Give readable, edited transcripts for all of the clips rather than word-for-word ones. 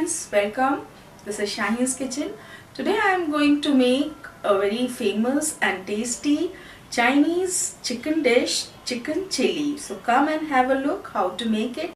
guys, welcome. This is Shaheen's kitchen. Today I am going to make a very famous and tasty Chinese chicken dish, chicken chili. So come and have a look how to make it.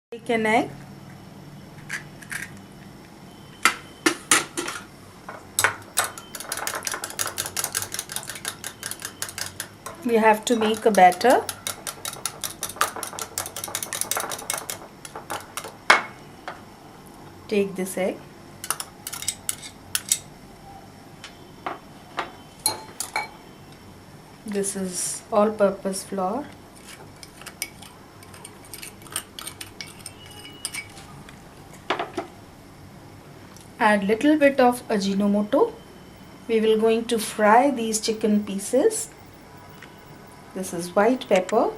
Take an egg. We have to make a batter. Take this egg. This is all-purpose flour. Add little bit of ajinomoto. We will going to fry these chicken pieces. This is white pepper.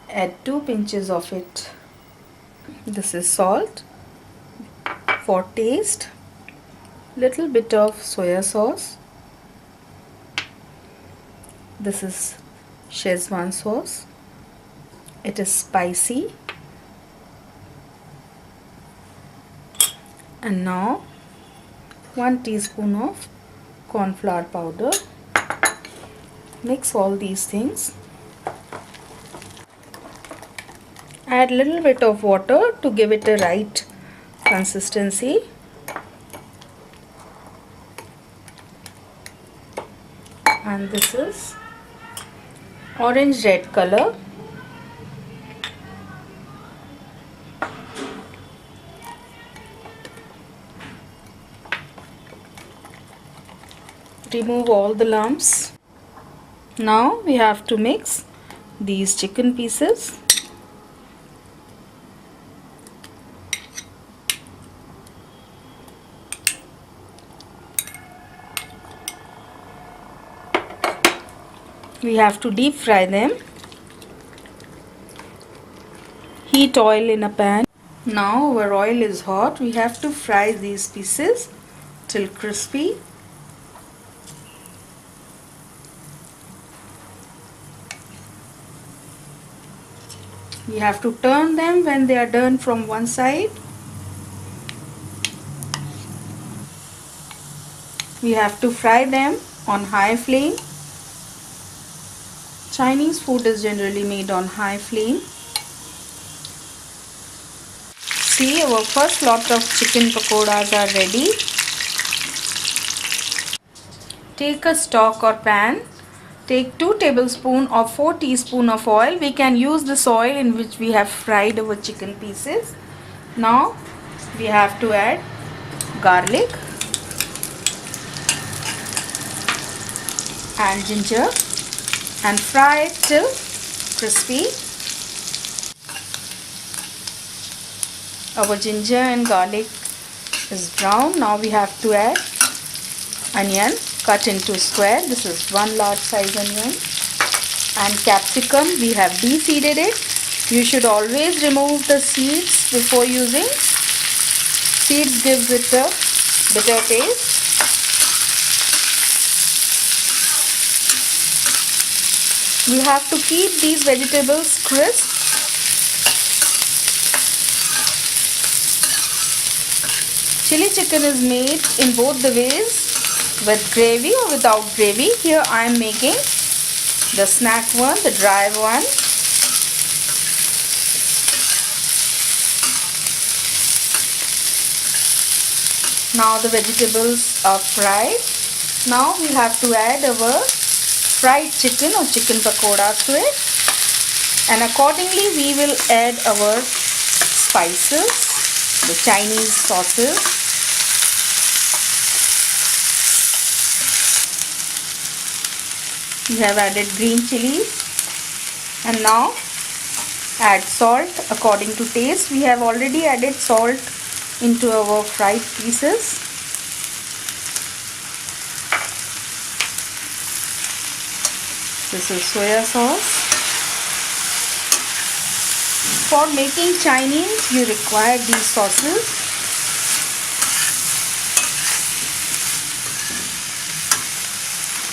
Add 2 pinches of it. This is salt for taste. Little bit of soya sauce. This is Schezwan sauce. It is spicy. And now 1 teaspoon of cornflour powder. Mix all these things. Add little bit of water to give it a right consistency. And this is orange red color. Remove all the lumps. Now we have to mix these chicken pieces. We have to deep fry them. Heat oil in a pan. Now our oil is hot. We have to fry these pieces till crispy. We have to turn them when they are done from one side. We have to fry them on high flame. Chinese food is generally made on high flame. See, our first lot of chicken pakoras are ready. Take a stock or pan. Take 2 tablespoons or 4 teaspoons of oil. We can use this oil in which we have fried our chicken pieces. Now we have to add garlic and ginger and fry it till crispy. Our ginger and garlic is brown. Now we have to add onion cut into square. This is 1 large size onion. And capsicum, we have de-seeded it. You should always remove the seeds before using. Seeds gives it a bitter taste. We have to keep these vegetables crisp. Chili chicken is made in both the ways, with gravy or without gravy. Here I am making the snack one, the dry one. Now the vegetables are fried. Now we have to add our fried chicken or chicken pakoras to it, and accordingly we will add our spices, the Chinese sauces. We have added green chili, and now add salt according to taste. We have already added salt into our fried pieces. This is soya sauce. For making Chinese, you require these sauces.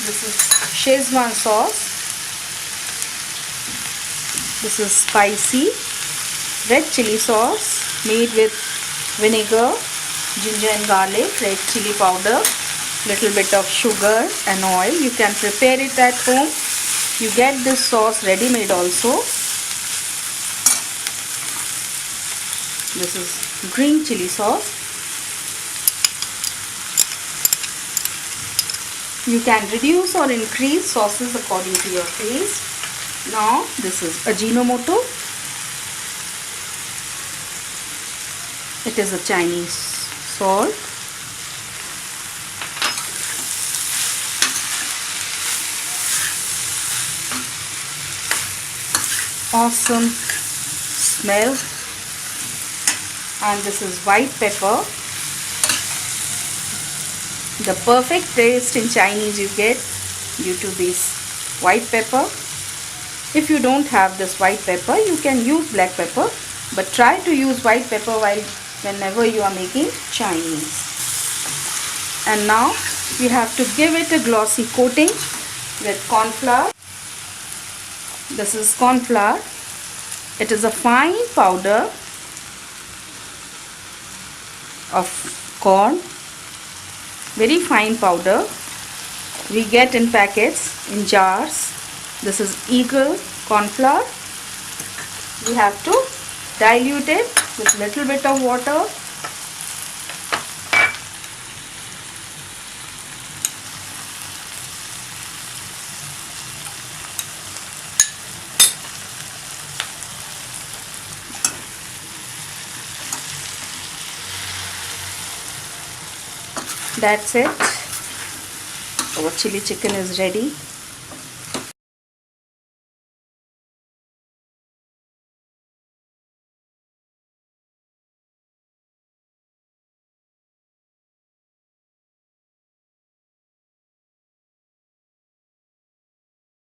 This is Schezwan sauce. This is spicy red chili sauce made with vinegar, ginger and garlic, red chili powder, little bit of sugar and oil. You can prepare it at home. You get this sauce ready made also. This is green chili sauce. You can reduce or increase sauces according to your taste. Now this is ajinomoto. It is a Chinese salt. Awesome smell. And this is white pepper. The perfect taste in Chinese you get due to this white pepper. If you don't have this white pepper, you can use black pepper, but try to use white pepper whenever you are making Chinese. And now we have to give it a glossy coating with cornflour. This is cornflour. It is a fine powder of corn, very fine powder. We get in packets, in jars. This is Eagle cornflour. We have to dilute it with little bit of water. That's it. Our chili chicken is ready.